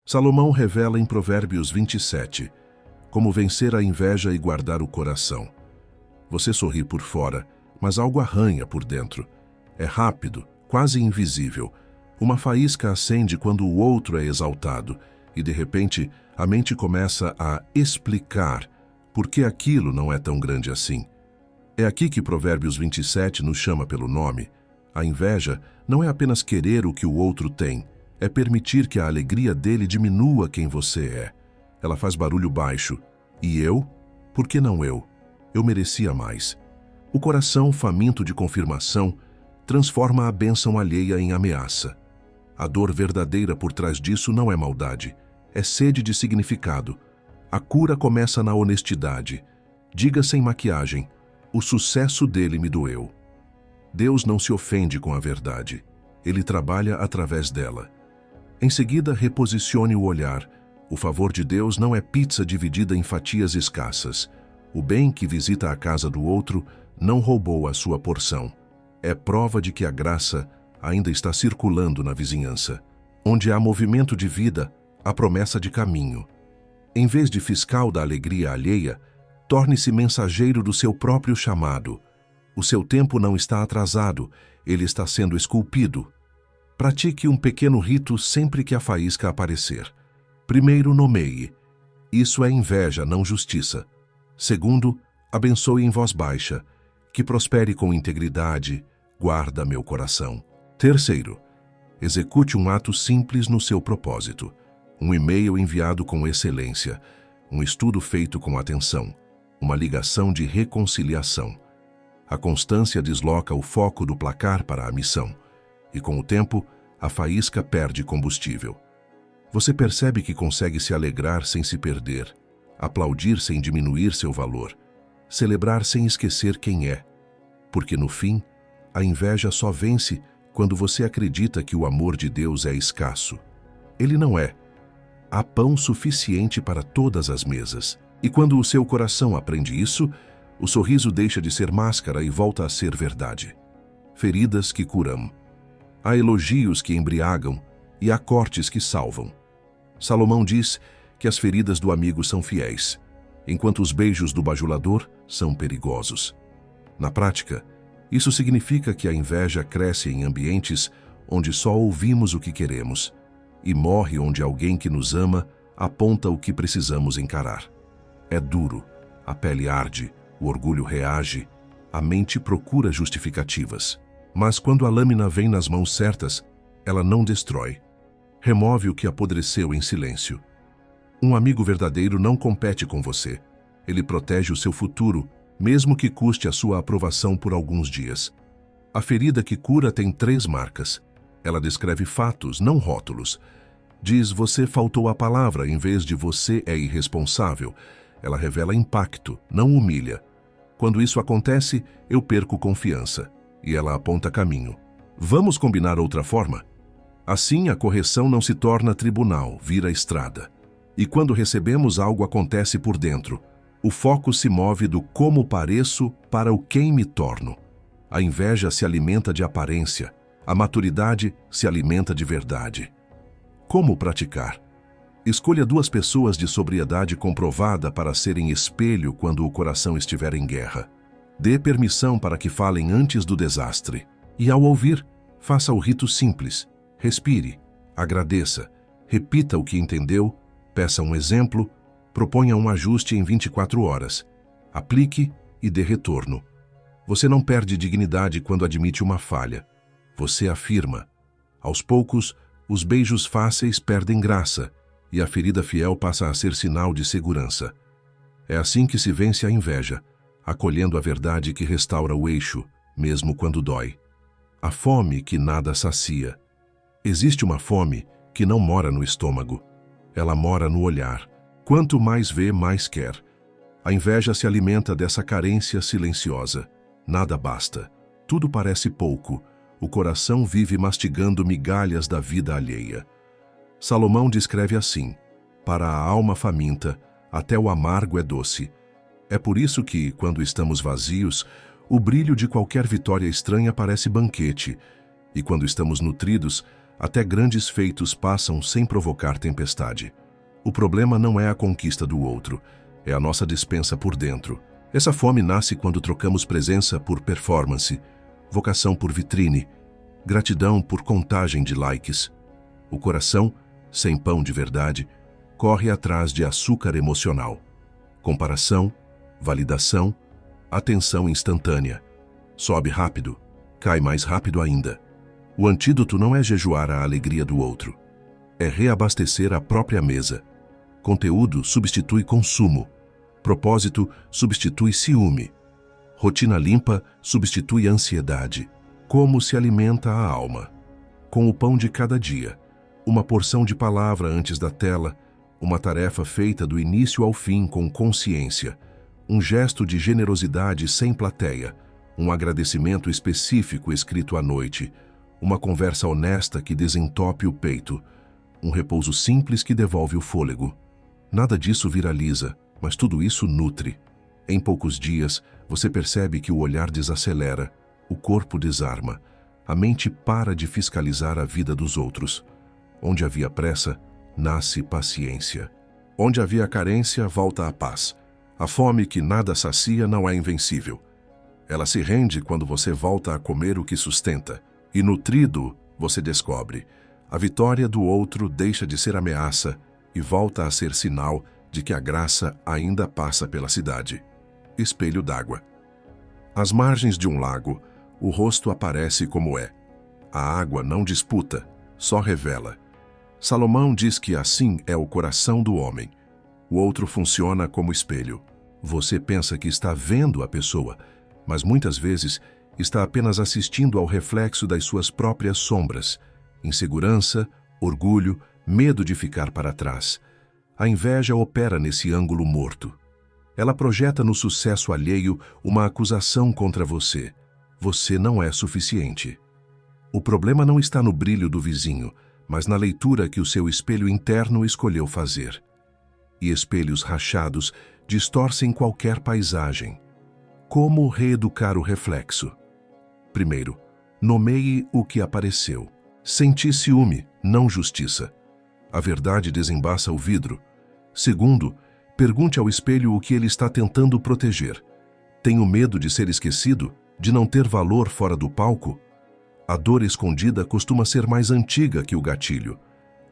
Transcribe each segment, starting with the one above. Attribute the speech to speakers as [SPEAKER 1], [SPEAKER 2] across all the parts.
[SPEAKER 1] Salomão revela em Provérbios 27 como vencer a inveja e guardar o coração. Você sorri por fora, mas algo arranha por dentro. É rápido, quase invisível. Uma faísca acende quando o outro é exaltado e, de repente, a mente começa a explicar por que aquilo não é tão grande assim. É aqui que Provérbios 27 nos chama pelo nome. A inveja não é apenas querer o que o outro tem, é permitir que a alegria dele diminua quem você é. Ela faz barulho baixo. E eu? Por que não eu? Eu merecia mais. O coração, faminto de confirmação, transforma a bênção alheia em ameaça. A dor verdadeira por trás disso não é maldade, é sede de significado. A cura começa na honestidade. Diga sem maquiagem: o sucesso dele me doeu. Deus não se ofende com a verdade. Ele trabalha através dela. Em seguida, reposicione o olhar. O favor de Deus não é pizza dividida em fatias escassas. O bem que visita a casa do outro não roubou a sua porção. É prova de que a graça ainda está circulando na vizinhança. Onde há movimento de vida, há promessa de caminho. Em vez de fiscal da alegria alheia, torne-se mensageiro do seu próprio chamado. O seu tempo não está atrasado, ele está sendo esculpido. Pratique um pequeno rito sempre que a faísca aparecer. Primeiro, nomeie. Isso é inveja, não justiça. Segundo, abençoe em voz baixa. Que prospere com integridade, guarda meu coração. Terceiro, execute um ato simples no seu propósito. Um e-mail enviado com excelência. Um estudo feito com atenção. Uma ligação de reconciliação. A constância desloca o foco do placar para a missão. E com o tempo, a faísca perde combustível. Você percebe que consegue se alegrar sem se perder, aplaudir sem diminuir seu valor, celebrar sem esquecer quem é. Porque no fim, a inveja só vence quando você acredita que o amor de Deus é escasso. Ele não é. Há pão suficiente para todas as mesas. E quando o seu coração aprende isso, o sorriso deixa de ser máscara e volta a ser verdade. Feridas que curam. Há elogios que embriagam e há cortes que salvam. Salomão diz que as feridas do amigo são fiéis, enquanto os beijos do bajulador são perigosos. Na prática, isso significa que a inveja cresce em ambientes onde só ouvimos o que queremos e morre onde alguém que nos ama aponta o que precisamos encarar. É duro, a pele arde, o orgulho reage, a mente procura justificativas. Mas quando a lâmina vem nas mãos certas, ela não destrói. Remove o que apodreceu em silêncio. Um amigo verdadeiro não compete com você. Ele protege o seu futuro, mesmo que custe a sua aprovação por alguns dias. A ferida que cura tem 3 marcas. Ela descreve fatos, não rótulos. Diz: você faltou a palavra em vez de você é irresponsável. Ela revela impacto, não humilha. Quando isso acontece, eu perco confiança. E ela aponta caminho. Vamos combinar outra forma? Assim, a correção não se torna tribunal, vira estrada. E quando recebemos, algo acontece por dentro. O foco se move do como pareço para o quem me torno. A inveja se alimenta de aparência. A maturidade se alimenta de verdade. Como praticar? Escolha 2 pessoas de sobriedade comprovada para serem espelho quando o coração estiver em guerra. Dê permissão para que falem antes do desastre. E ao ouvir, faça o rito simples. Respire, agradeça, repita o que entendeu, peça um exemplo, proponha um ajuste em 24 horas. Aplique e dê retorno. Você não perde dignidade quando admite uma falha. Você afirma. Aos poucos, os beijos fáceis perdem graça e a ferida fiel passa a ser sinal de segurança. É assim que se vence a inveja, acolhendo a verdade que restaura o eixo, mesmo quando dói. A fome que nada sacia. Existe uma fome que não mora no estômago. Ela mora no olhar. Quanto mais vê, mais quer. A inveja se alimenta dessa carência silenciosa. Nada basta. Tudo parece pouco. O coração vive mastigando migalhas da vida alheia. Salomão descreve assim: para a alma faminta, até o amargo é doce. É por isso que, quando estamos vazios, o brilho de qualquer vitória estranha parece banquete, e quando estamos nutridos, Até grandes feitos passam sem provocar tempestade. O problema não é a conquista do outro, é a nossa despensa por dentro. Essa fome nasce quando trocamos presença por performance, vocação por vitrine, gratidão por contagem de likes. O coração, sem pão de verdade, corre atrás de açúcar emocional. Comparação, validação, atenção instantânea. Sobe rápido, cai mais rápido ainda. O antídoto não é jejuar a alegria do outro. É reabastecer a própria mesa. Conteúdo substitui consumo. Propósito substitui ciúme. Rotina limpa substitui ansiedade. Como se alimenta a alma? Com o pão de cada dia. Uma porção de palavra antes da tela, uma tarefa feita do início ao fim com consciência, um gesto de generosidade sem plateia, um agradecimento específico escrito à noite, uma conversa honesta que desentope o peito, um repouso simples que devolve o fôlego. Nada disso viraliza, mas tudo isso nutre. Em poucos dias, você percebe que o olhar desacelera, o corpo desarma, a mente para de fiscalizar a vida dos outros. Onde havia pressa, nasce paciência. Onde havia carência, volta a paz. A fome que nada sacia não é invencível. Ela se rende quando você volta a comer o que sustenta. E nutrido, você descobre. A vitória do outro deixa de ser ameaça e volta a ser sinal de que a graça ainda passa pela cidade. Espelho d'água. Às margens de um lago, o rosto aparece como é. A água não disputa, só revela. Salomão diz que assim é o coração do homem. O outro funciona como espelho. Você pensa que está vendo a pessoa, mas muitas vezes está apenas assistindo ao reflexo das suas próprias sombras. Insegurança, orgulho, medo de ficar para trás. A inveja opera nesse ângulo morto. Ela projeta no sucesso alheio uma acusação contra você. Você não é suficiente. O problema não está no brilho do vizinho, mas na leitura que o seu espelho interno escolheu fazer. E espelhos rachados distorcem qualquer paisagem. Como reeducar o reflexo? Primeiro, nomeie o que apareceu. Senti ciúme, não justiça. A verdade desembaça o vidro. Segundo, pergunte ao espelho o que ele está tentando proteger. Tenho medo de ser esquecido? De não ter valor fora do palco? A dor escondida costuma ser mais antiga que o gatilho.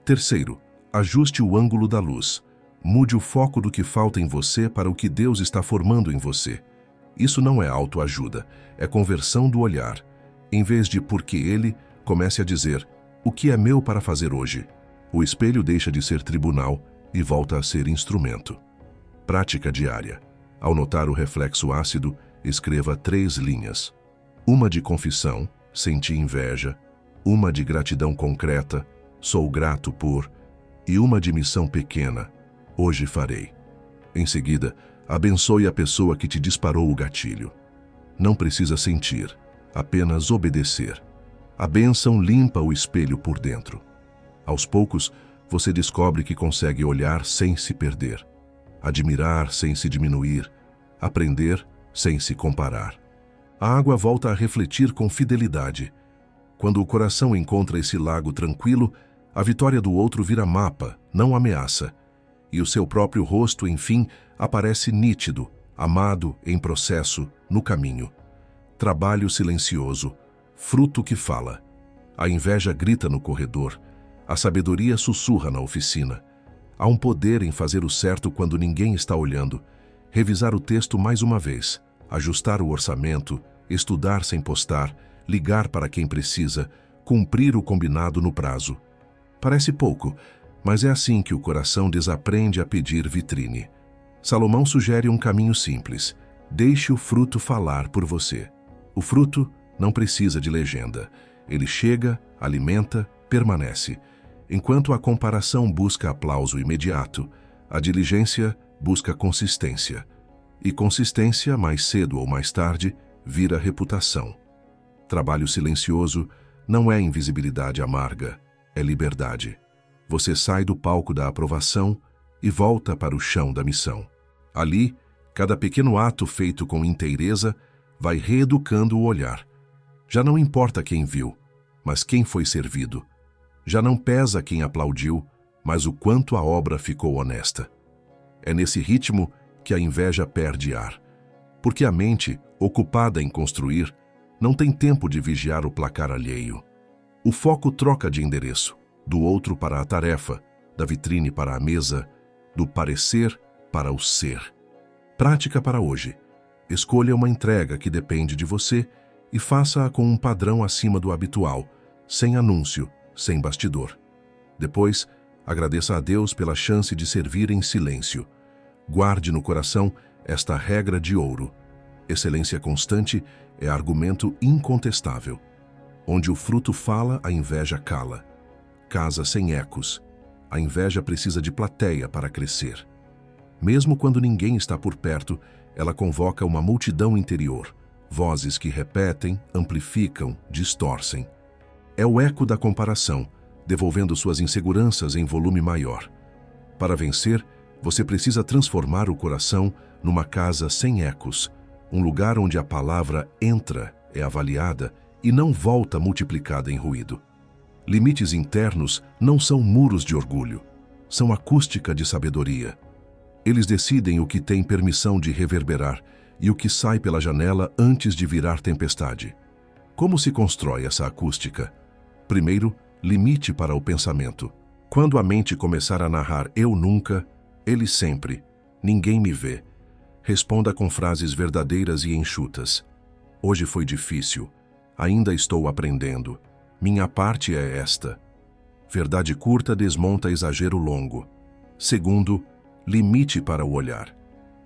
[SPEAKER 1] Terceiro, ajuste o ângulo da luz. Mude o foco do que falta em você para o que Deus está formando em você. Isso não é autoajuda, é conversão do olhar. Em vez de porque ele, comece a dizer, o que é meu para fazer hoje? O espelho deixa de ser tribunal e volta a ser instrumento. Prática diária. Ao notar o reflexo ácido, escreva 3 linhas. Uma de confissão, senti inveja, uma de gratidão concreta, sou grato por, e uma de missão pequena, hoje farei. Em seguida, abençoe a pessoa que te disparou o gatilho. Não precisa sentir, apenas obedecer. A bênção limpa o espelho por dentro. Aos poucos, você descobre que consegue olhar sem se perder, admirar sem se diminuir, aprender sem se comparar. A água volta a refletir com fidelidade. Quando o coração encontra esse lago tranquilo, a vitória do outro vira mapa, não ameaça. E o seu próprio rosto, enfim, aparece nítido, amado, em processo, no caminho. Trabalho silencioso, fruto que fala. A inveja grita no corredor, a sabedoria sussurra na oficina. Há um poder em fazer o certo quando ninguém está olhando, revisar o texto mais uma vez, ajustar o orçamento, estudar sem postar, ligar para quem precisa, cumprir o combinado no prazo. Parece pouco, mas é assim que o coração desaprende a pedir vitrine. Salomão sugere um caminho simples. Deixe o fruto falar por você. O fruto não precisa de legenda. Ele chega, alimenta, permanece. Enquanto a comparação busca aplauso imediato, a diligência busca consistência. E consistência, mais cedo ou mais tarde, vira reputação. Trabalho silencioso não é invisibilidade amarga, é liberdade. Você sai do palco da aprovação e volta para o chão da missão. Ali, cada pequeno ato feito com inteireza vai reeducando o olhar. Já não importa quem viu, mas quem foi servido. Já não pesa quem aplaudiu, mas o quanto a obra ficou honesta. É nesse ritmo que a inveja perde ar, porque a mente, ocupada em construir, não tem tempo de vigiar o placar alheio. O foco troca de endereço, do outro para a tarefa, da vitrine para a mesa, do parecer para o ser. Prática para hoje. Escolha uma entrega que depende de você e faça-a com um padrão acima do habitual, sem anúncio, sem bastidor. Depois, agradeça a Deus pela chance de servir em silêncio. Guarde no coração esta regra de ouro. Excelência constante é argumento incontestável. Onde o fruto fala, a inveja cala. Casa sem ecos. A inveja precisa de plateia para crescer. Mesmo quando ninguém está por perto, ela convoca uma multidão interior. Vozes que repetem, amplificam, distorcem. É o eco da comparação, devolvendo suas inseguranças em volume maior. Para vencer, você precisa transformar o coração numa casa sem ecos, um lugar onde a palavra entra, é avaliada e não volta multiplicada em ruído. Limites internos não são muros de orgulho, são acústica de sabedoria. Eles decidem o que tem permissão de reverberar e o que sai pela janela antes de virar tempestade. Como se constrói essa acústica? Primeiro, limite para o pensamento. Quando a mente começar a narrar eu nunca, ele sempre, ninguém me vê, responda com frases verdadeiras e enxutas. Hoje foi difícil, ainda estou aprendendo. Minha parte é esta. Verdade curta desmonta exagero longo. Segundo, limite para o olhar.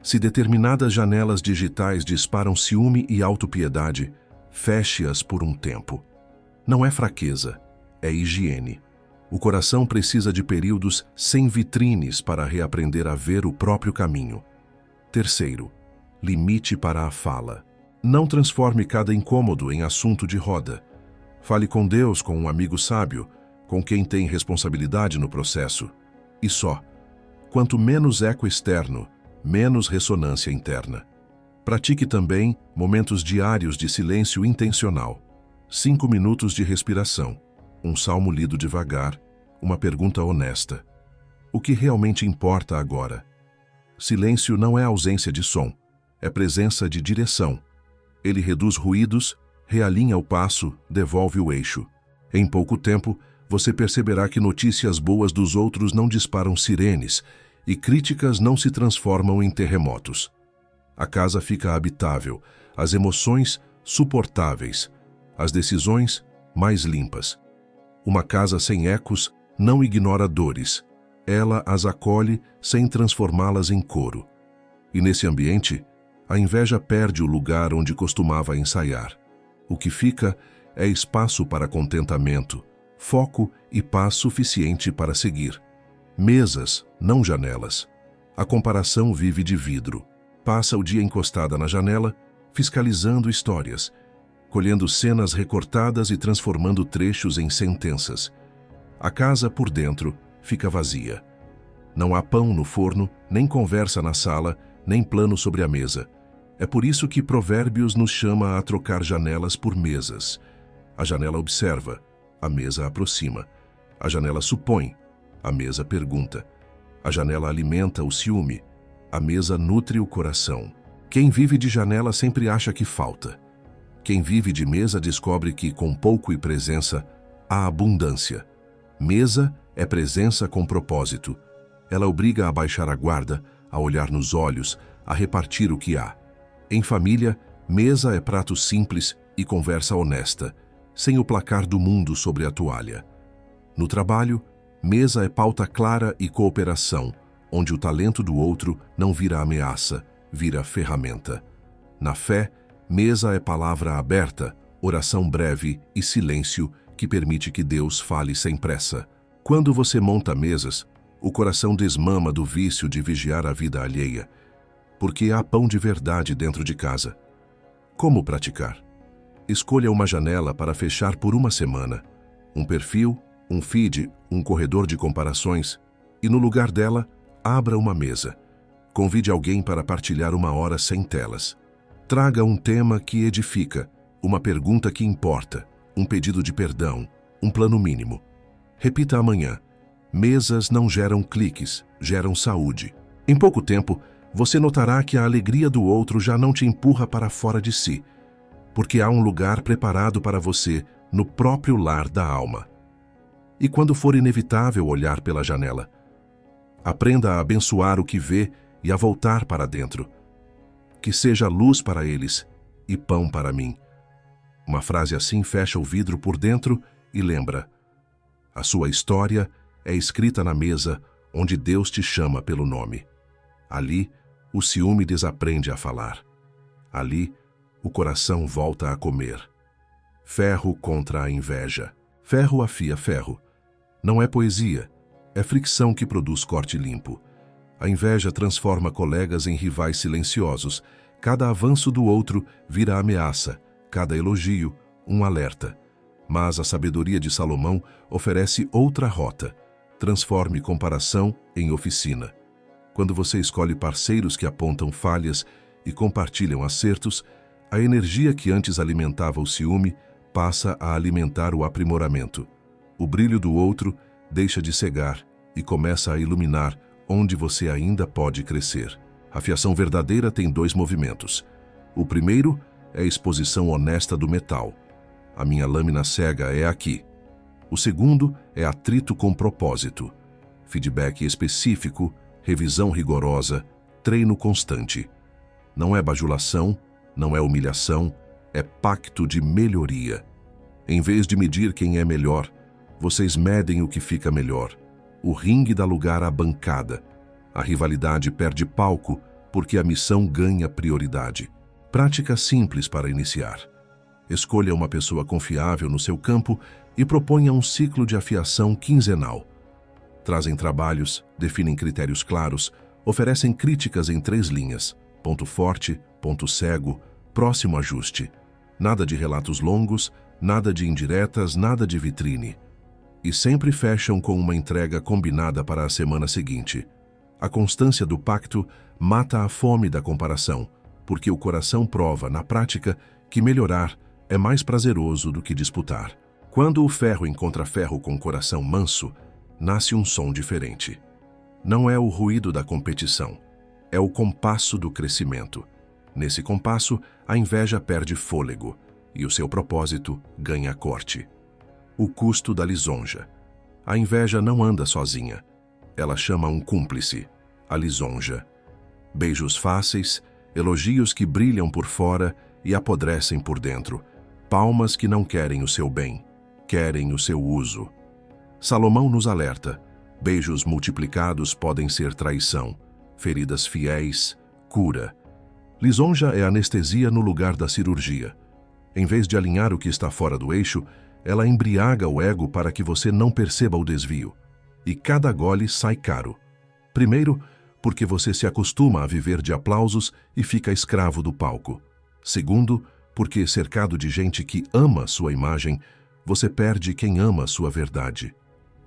[SPEAKER 1] Se determinadas janelas digitais disparam ciúme e autopiedade, feche-as por um tempo. Não é fraqueza, é higiene. O coração precisa de períodos sem vitrines para reaprender a ver o próprio caminho. Terceiro, limite para a fala. Não transforme cada incômodo em assunto de roda. Fale com Deus, com um amigo sábio, com quem tem responsabilidade no processo. E só. Quanto menos eco externo, menos ressonância interna. Pratique também momentos diários de silêncio intencional. 5 minutos de respiração, um salmo lido devagar, uma pergunta honesta. O que realmente importa agora? Silêncio não é ausência de som, é presença de direção. Ele reduz ruídos, realinha o passo, devolve o eixo. Em pouco tempo, você perceberá que notícias boas dos outros não disparam sirenes e críticas não se transformam em terremotos. A casa fica habitável, as emoções suportáveis, as decisões mais limpas. Uma casa sem ecos não ignora dores, ela as acolhe sem transformá-las em coro. E nesse ambiente, a inveja perde o lugar onde costumava ensaiar. O que fica é espaço para contentamento, foco e paz suficiente para seguir. Mesas, não janelas. A comparação vive de vidro. Passa o dia encostada na janela, fiscalizando histórias, colhendo cenas recortadas e transformando trechos em sentenças. A casa por dentro fica vazia. Não há pão no forno, nem conversa na sala, nem plano sobre a mesa. É por isso que Provérbios nos chama a trocar janelas por mesas. A janela observa, a mesa aproxima. A janela supõe, a mesa pergunta. A janela alimenta o ciúme, a mesa nutre o coração. Quem vive de janela sempre acha que falta. Quem vive de mesa descobre que, com pouco e presença, há abundância. Mesa é presença com propósito. Ela obriga a baixar a guarda, a olhar nos olhos, a repartir o que há. Em família, mesa é prato simples e conversa honesta, sem o placar do mundo sobre a toalha. No trabalho, mesa é pauta clara e cooperação, onde o talento do outro não vira ameaça, vira ferramenta. Na fé, mesa é palavra aberta, oração breve e silêncio que permite que Deus fale sem pressa. Quando você monta mesas, o coração desmama do vício de vigiar a vida alheia, porque há pão de verdade dentro de casa. Como praticar? Escolha uma janela para fechar por uma semana, um perfil, um feed, um corredor de comparações, e no lugar dela, abra uma mesa. Convide alguém para partilhar uma hora sem telas. Traga um tema que edifica, uma pergunta que importa, um pedido de perdão, um plano mínimo. Repita amanhã. Mesas não geram cliques, geram saúde. Em pouco tempo, você notará que a alegria do outro já não te empurra para fora de si, porque há um lugar preparado para você no próprio lar da alma. E quando for inevitável olhar pela janela, aprenda a abençoar o que vê e a voltar para dentro. Que seja luz para eles e pão para mim. Uma frase assim fecha o vidro por dentro e lembra: a sua história é escrita na mesa onde Deus te chama pelo nome. Ali, o ciúme desaprende a falar. Ali, o coração volta a comer. Ferro contra a inveja. Ferro afia ferro. Não é poesia, é fricção que produz corte limpo. A inveja transforma colegas em rivais silenciosos. Cada avanço do outro vira ameaça, cada elogio, um alerta. Mas a sabedoria de Salomão oferece outra rota. Transforme comparação em oficina. Quando você escolhe parceiros que apontam falhas e compartilham acertos, a energia que antes alimentava o ciúme passa a alimentar o aprimoramento. O brilho do outro deixa de cegar e começa a iluminar onde você ainda pode crescer. A fiação verdadeira tem 2 movimentos. O primeiro é a exposição honesta do metal. A minha lâmina cega é aqui. O segundo é atrito com propósito. Feedback específico, revisão rigorosa, treino constante. Não é bajulação, não é humilhação, é pacto de melhoria. Em vez de medir quem é melhor, vocês medem o que fica melhor. O ringue dá lugar à bancada. A rivalidade perde palco porque a missão ganha prioridade. Prática simples para iniciar. Escolha uma pessoa confiável no seu campo e proponha um ciclo de afiação quinzenal. Trazem trabalhos, definem critérios claros, oferecem críticas em 3 linhas: ponto forte, ponto cego, próximo ajuste. Nada de relatos longos, nada de indiretas, nada de vitrine. E sempre fecham com uma entrega combinada para a semana seguinte. A constância do pacto mata a fome da comparação, porque o coração prova, na prática, que melhorar é mais prazeroso do que disputar. Quando o ferro encontra ferro com o coração manso, nasce um som diferente. Não é o ruído da competição, é o compasso do crescimento. Nesse compasso, a inveja perde fôlego e o seu propósito ganha corte. O custo da lisonja. A inveja não anda sozinha. Ela chama um cúmplice, a lisonja. Beijos fáceis, elogios que brilham por fora e apodrecem por dentro. Palmas que não querem o seu bem, querem o seu uso. Salomão nos alerta: beijos multiplicados podem ser traição, feridas fiéis, cura. Lisonja é anestesia no lugar da cirurgia. Em vez de alinhar o que está fora do eixo, ela embriaga o ego para que você não perceba o desvio. E cada gole sai caro. Primeiro, porque você se acostuma a viver de aplausos e fica escravo do palco. Segundo, porque cercado de gente que ama sua imagem, você perde quem ama sua verdade.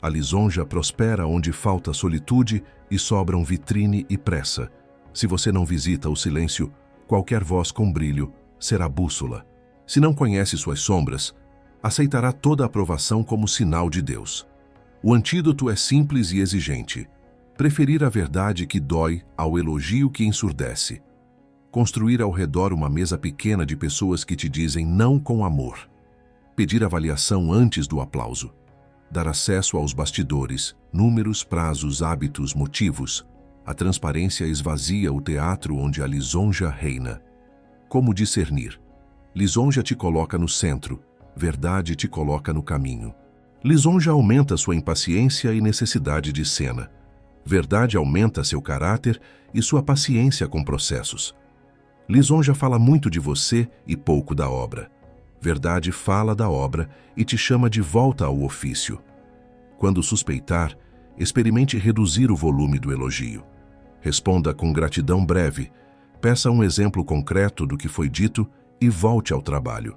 [SPEAKER 1] A lisonja prospera onde falta solitude e sobram vitrine e pressa. Se você não visita o silêncio, qualquer voz com brilho será bússola. Se não conhece suas sombras, aceitará toda a aprovação como sinal de Deus. O antídoto é simples e exigente: preferir a verdade que dói ao elogio que ensurdece. Construir ao redor uma mesa pequena de pessoas que te dizem não com amor. Pedir avaliação antes do aplauso. Dar acesso aos bastidores, números, prazos, hábitos, motivos. A transparência esvazia o teatro onde a lisonja reina. Como discernir? Lisonja te coloca no centro, verdade te coloca no caminho. Lisonja aumenta sua impaciência e necessidade de cena. Verdade aumenta seu caráter e sua paciência com processos. Lisonja fala muito de você e pouco da obra. Verdade fala da obra e te chama de volta ao ofício. Quando suspeitar, experimente reduzir o volume do elogio. Responda com gratidão breve, peça um exemplo concreto do que foi dito e volte ao trabalho.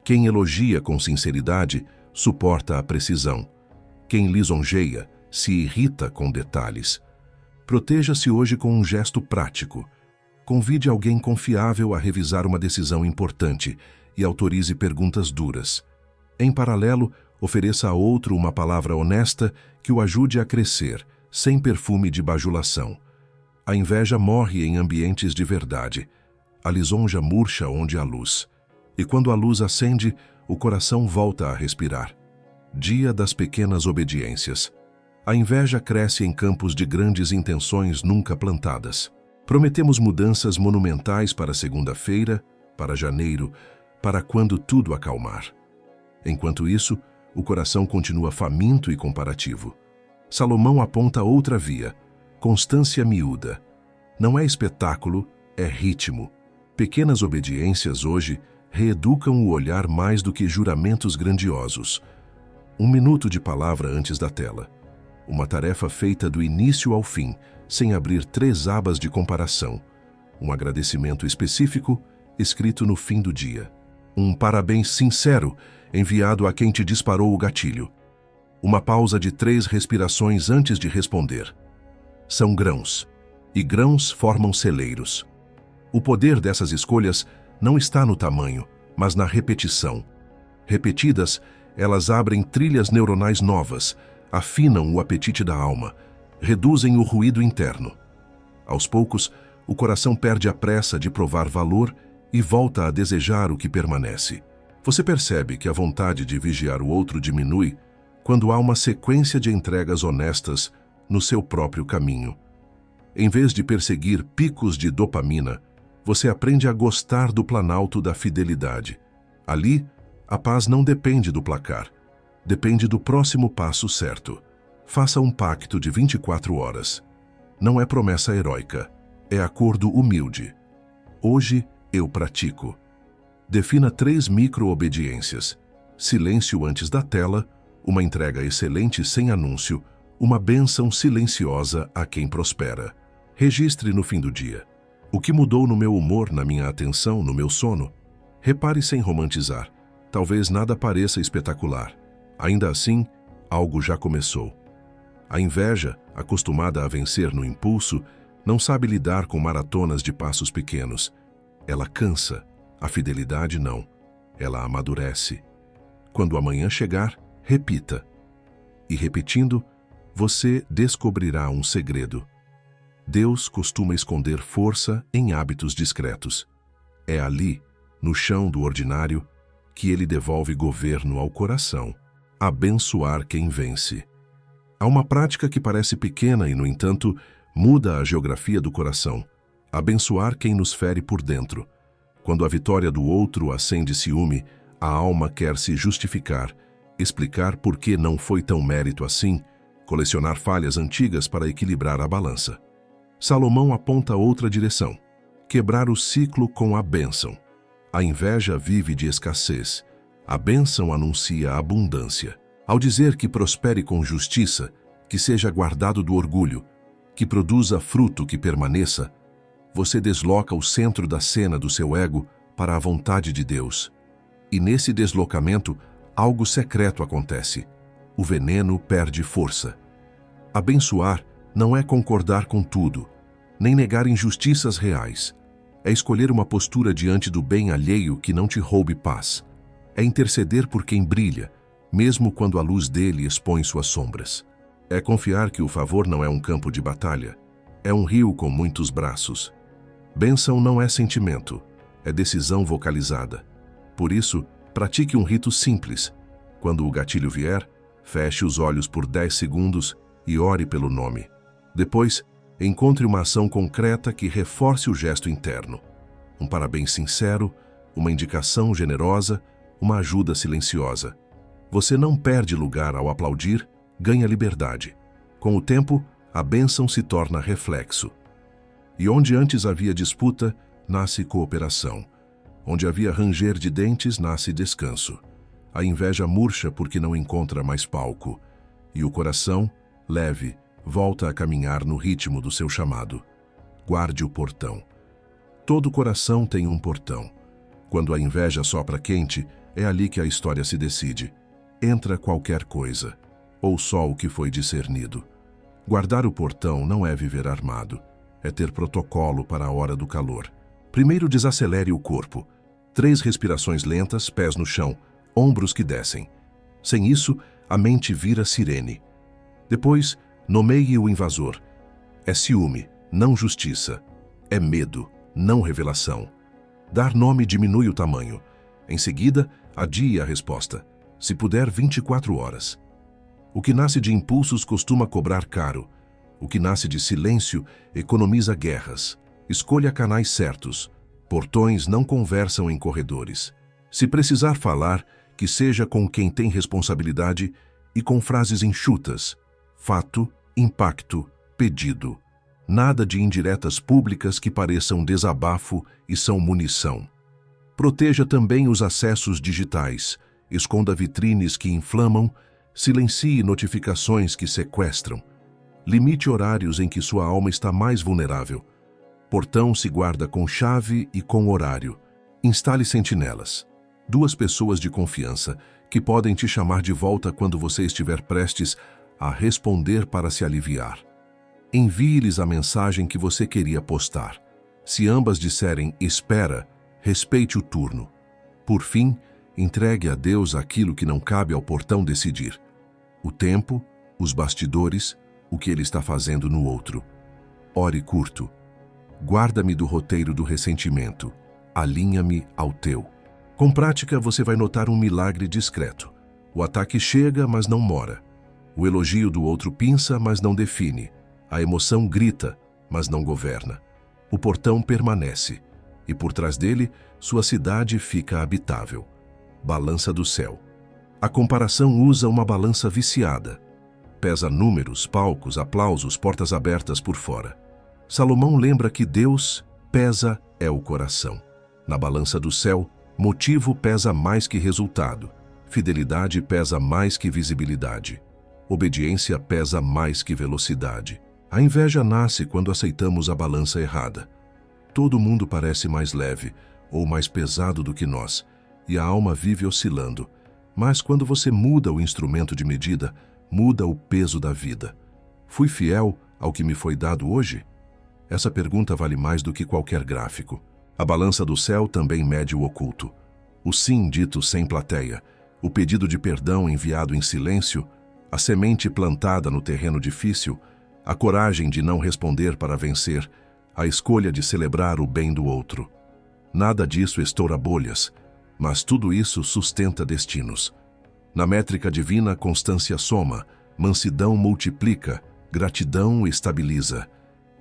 [SPEAKER 1] Quem elogia com sinceridade suporta a precisão. Quem lisonjeia se irrita com detalhes. Proteja-se hoje com um gesto prático. Convide alguém confiável a revisar uma decisão importante e autorize perguntas duras. Em paralelo, Ofereça a outro uma palavra honesta que o ajude a crescer, sem perfume de bajulação. A inveja morre em ambientes de verdade. A lisonja murcha onde há luz. E quando a luz acende, o coração volta a respirar. Dia das pequenas obediências. A inveja cresce em campos de grandes intenções nunca plantadas. Prometemos mudanças monumentais para segunda-feira, para janeiro, para quando tudo acalmar. Enquanto isso, o coração continua faminto e comparativo. Salomão aponta outra via, constância miúda. Não é espetáculo, é ritmo. Pequenas obediências hoje reeducam o olhar mais do que juramentos grandiosos. 1 minuto de palavra antes da tela. Uma tarefa feita do início ao fim, sem abrir 3 abas de comparação. Um agradecimento específico, escrito no fim do dia. Um parabéns sincero, enviado a quem te disparou o gatilho. Uma pausa de 3 respirações antes de responder. São grãos, e grãos formam celeiros. O poder dessas escolhas não está no tamanho, mas na repetição. Repetidas, elas abrem trilhas neuronais novas, afinam o apetite da alma, reduzem o ruído interno. Aos poucos, o coração perde a pressa de provar valor e volta a desejar o que permanece. Você percebe que a vontade de vigiar o outro diminui quando há uma sequência de entregas honestas no seu próprio caminho. Em vez de perseguir picos de dopamina, você aprende a gostar do planalto da fidelidade. Ali, a paz não depende do placar, depende do próximo passo certo. Faça um pacto de 24 horas. Não é promessa heróica, é acordo humilde. Hoje eu pratico. Defina 3 micro-obediências. Silêncio antes da tela, uma entrega excelente sem anúncio, uma bênção silenciosa a quem prospera. Registre no fim do dia. O que mudou no meu humor, na minha atenção, no meu sono? Repare sem romantizar. Talvez nada pareça espetacular. Ainda assim, algo já começou. A inveja, acostumada a vencer no impulso, não sabe lidar com maratonas de passos pequenos. Ela cansa. A fidelidade não. Ela amadurece. Quando amanhã chegar, repita. E repetindo, você descobrirá um segredo. Deus costuma esconder força em hábitos discretos. É ali, no chão do ordinário, que ele devolve governo ao coração. Abençoar quem vence. Há uma prática que parece pequena e, no entanto, muda a geografia do coração. Abençoar quem nos fere por dentro. Quando a vitória do outro acende ciúme, a alma quer se justificar, explicar por que não foi tão mérito assim, colecionar falhas antigas para equilibrar a balança. Salomão aponta outra direção: quebrar o ciclo com a bênção. A inveja vive de escassez. A bênção anuncia abundância. Ao dizer que prospere com justiça, que seja guardado do orgulho, que produza fruto que permaneça, você desloca o centro da cena do seu ego para a vontade de Deus. E nesse deslocamento, algo secreto acontece. O veneno perde força. Abençoar não é concordar com tudo, nem negar injustiças reais. É escolher uma postura diante do bem alheio que não te roube paz. É interceder por quem brilha, mesmo quando a luz dele expõe suas sombras. É confiar que o favor não é um campo de batalha, é um rio com muitos braços. Bênção não é sentimento, é decisão vocalizada. Por isso, pratique um rito simples. Quando o gatilho vier, feche os olhos por 10 segundos e ore pelo nome. Depois, encontre uma ação concreta que reforce o gesto interno. Um parabéns sincero, uma indicação generosa, uma ajuda silenciosa. Você não perde lugar ao aplaudir, ganha liberdade. Com o tempo, a bênção se torna reflexo. E onde antes havia disputa, nasce cooperação. Onde havia ranger de dentes, nasce descanso. A inveja murcha porque não encontra mais palco. E o coração, leve, volta a caminhar no ritmo do seu chamado. Guarde o portão. Todo coração tem um portão. Quando a inveja sopra quente, é ali que a história se decide. Entra qualquer coisa, ou só o que foi discernido. Guardar o portão não é viver armado, é ter protocolo para a hora do calor. Primeiro desacelere o corpo. 3 respirações lentas, pés no chão, ombros que descem. Sem isso, a mente vira sirene. Depois, nomeie o invasor. É ciúme, não justiça. É medo, não revelação. Dar nome diminui o tamanho. Em seguida, adie a resposta. Se puder, 24 horas. O que nasce de impulsos costuma cobrar caro. O que nasce de silêncio economiza guerras. Escolha canais certos. Portões não conversam em corredores. Se precisar falar, que seja com quem tem responsabilidade e com frases enxutas. Fato, impacto, pedido. Nada de indiretas públicas que pareçam desabafo e são munição. Proteja também os acessos digitais. Esconda vitrines que inflamam. Silencie notificações que sequestram. Limite horários em que sua alma está mais vulnerável. Portão se guarda com chave e com horário. Instale sentinelas. 2 pessoas de confiança que podem te chamar de volta quando você estiver prestes a responder para se aliviar. Envie-lhes a mensagem que você queria postar. Se ambas disserem espera, respeite o turno. Por fim, entregue a Deus aquilo que não cabe ao portão decidir. O tempo, os bastidores, o que ele está fazendo no outro. Ore curto. Guarda-me do roteiro do ressentimento. Alinha-me ao teu. Com prática, você vai notar um milagre discreto. O ataque chega, mas não mora. O elogio do outro pinça, mas não define. A emoção grita, mas não governa. O portão permanece, e por trás dele, sua cidade fica habitável. Balança do céu. A comparação usa uma balança viciada. Pesa números, palcos, aplausos, portas abertas por fora. Salomão lembra que Deus pesa é o coração. Na balança do céu, motivo pesa mais que resultado. Fidelidade pesa mais que visibilidade. Obediência pesa mais que velocidade. A inveja nasce quando aceitamos a balança errada. Todo mundo parece mais leve ou mais pesado do que nós, e a alma vive oscilando. Mas quando você muda o instrumento de medida, muda o peso da vida. Fui fiel ao que me foi dado hoje? Essa pergunta vale mais do que qualquer gráfico. A balança do céu também mede o oculto. O sim dito sem plateia, o pedido de perdão enviado em silêncio, a semente plantada no terreno difícil, a coragem de não responder para vencer, a escolha de celebrar o bem do outro. Nada disso estoura bolhas, mas tudo isso sustenta destinos. Na métrica divina, constância soma, mansidão multiplica, gratidão estabiliza.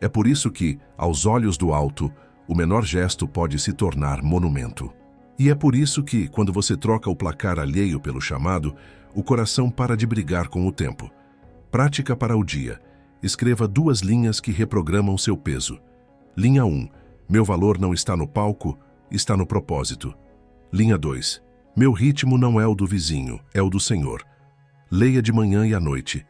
[SPEAKER 1] É por isso que, aos olhos do alto, o menor gesto pode se tornar monumento. E é por isso que, quando você troca o placar alheio pelo chamado, o coração para de brigar com o tempo. Prática para o dia. Escreva 2 linhas que reprogramam seu peso. Linha 1. Meu valor não está no palco, está no propósito. Linha 2. Meu ritmo não é o do vizinho, é o do Senhor. Leia de manhã e à noite.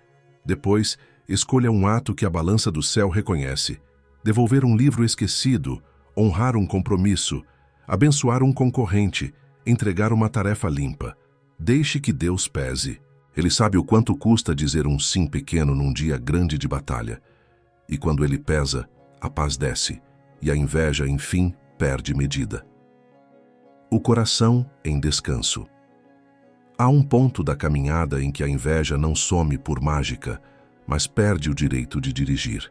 [SPEAKER 1] Depois, escolha um ato que a balança do céu reconhece. Devolver um livro esquecido, honrar um compromisso, abençoar um concorrente, entregar uma tarefa limpa. Deixe que Deus pese. Ele sabe o quanto custa dizer um sim pequeno num dia grande de batalha. E quando ele pesa, a paz desce, e a inveja, enfim, perde medida. O coração em descanso. Há um ponto da caminhada em que a inveja não some por mágica, mas perde o direito de dirigir.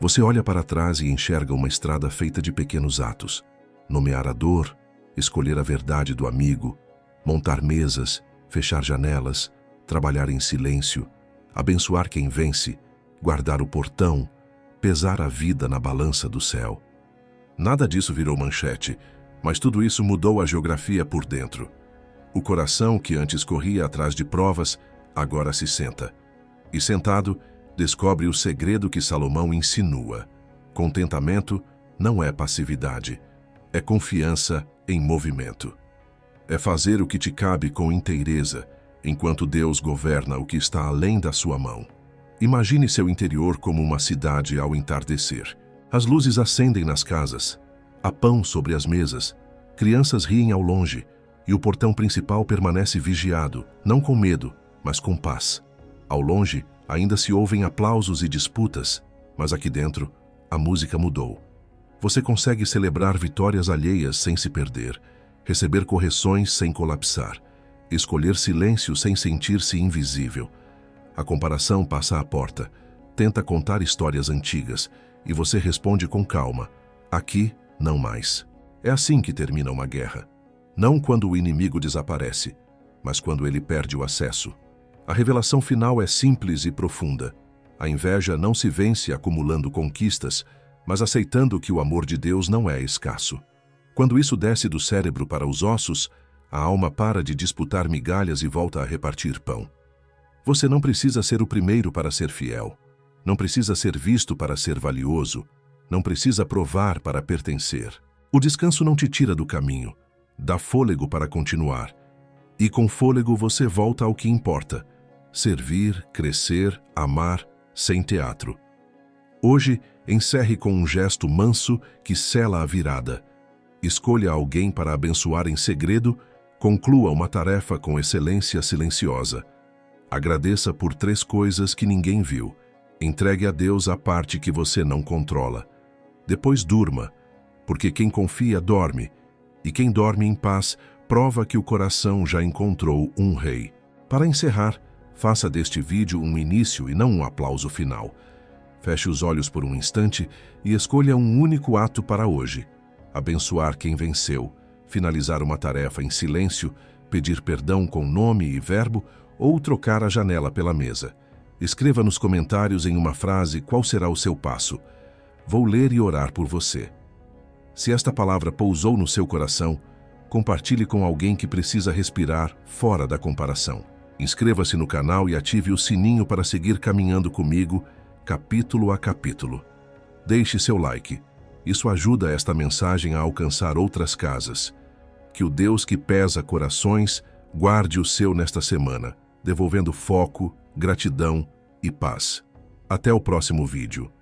[SPEAKER 1] Você olha para trás e enxerga uma estrada feita de pequenos atos. Nomear a dor, escolher a verdade do amigo, montar mesas, fechar janelas, trabalhar em silêncio, abençoar quem vence, guardar o portão, pesar a vida na balança do céu. Nada disso virou manchete, mas tudo isso mudou a geografia por dentro. O coração, que antes corria atrás de provas, agora se senta. E sentado, descobre o segredo que Salomão insinua. Contentamento não é passividade, é confiança em movimento. É fazer o que te cabe com inteireza, enquanto Deus governa o que está além da sua mão. Imagine seu interior como uma cidade ao entardecer. As luzes acendem nas casas, há pão sobre as mesas, crianças riem ao longe, e o portão principal permanece vigiado, não com medo, mas com paz. Ao longe, ainda se ouvem aplausos e disputas, mas aqui dentro, a música mudou. Você consegue celebrar vitórias alheias sem se perder, receber correções sem colapsar, Escolher silêncio sem sentir-se invisível. A comparação passa à porta. Tenta contar histórias antigas e você responde com calma: aqui, não mais. É assim que termina uma guerra. Não quando o inimigo desaparece, mas quando ele perde o acesso. A revelação final é simples e profunda. A inveja não se vence acumulando conquistas, mas aceitando que o amor de Deus não é escasso. Quando isso desce do cérebro para os ossos, a alma para de disputar migalhas e volta a repartir pão. Você não precisa ser o primeiro para ser fiel. Não precisa ser visto para ser valioso. Não precisa provar para pertencer. O descanso não te tira do caminho. Dá fôlego para continuar. E com fôlego você volta ao que importa: servir, crescer, amar, sem teatro. Hoje, encerre com um gesto manso que sela a virada. Escolha alguém para abençoar em segredo, conclua uma tarefa com excelência silenciosa. Agradeça por 3 coisas que ninguém viu. Entregue a Deus a parte que você não controla. Depois durma, porque quem confia dorme, e quem dorme em paz prova que o coração já encontrou um rei. Para encerrar, faça deste vídeo um início e não um aplauso final. Feche os olhos por um instante e escolha um único ato para hoje: abençoar quem venceu, finalizar uma tarefa em silêncio, pedir perdão com nome e verbo ou trocar a janela pela mesa. Escreva nos comentários em uma frase qual será o seu passo. Vou ler e orar por você. Se esta palavra pousou no seu coração, compartilhe com alguém que precisa respirar fora da comparação. Inscreva-se no canal e ative o sininho para seguir caminhando comigo, capítulo a capítulo. Deixe seu like. Isso ajuda esta mensagem a alcançar outras casas. Que o Deus que pesa corações guarde o seu nesta semana, devolvendo foco, gratidão e paz. Até o próximo vídeo.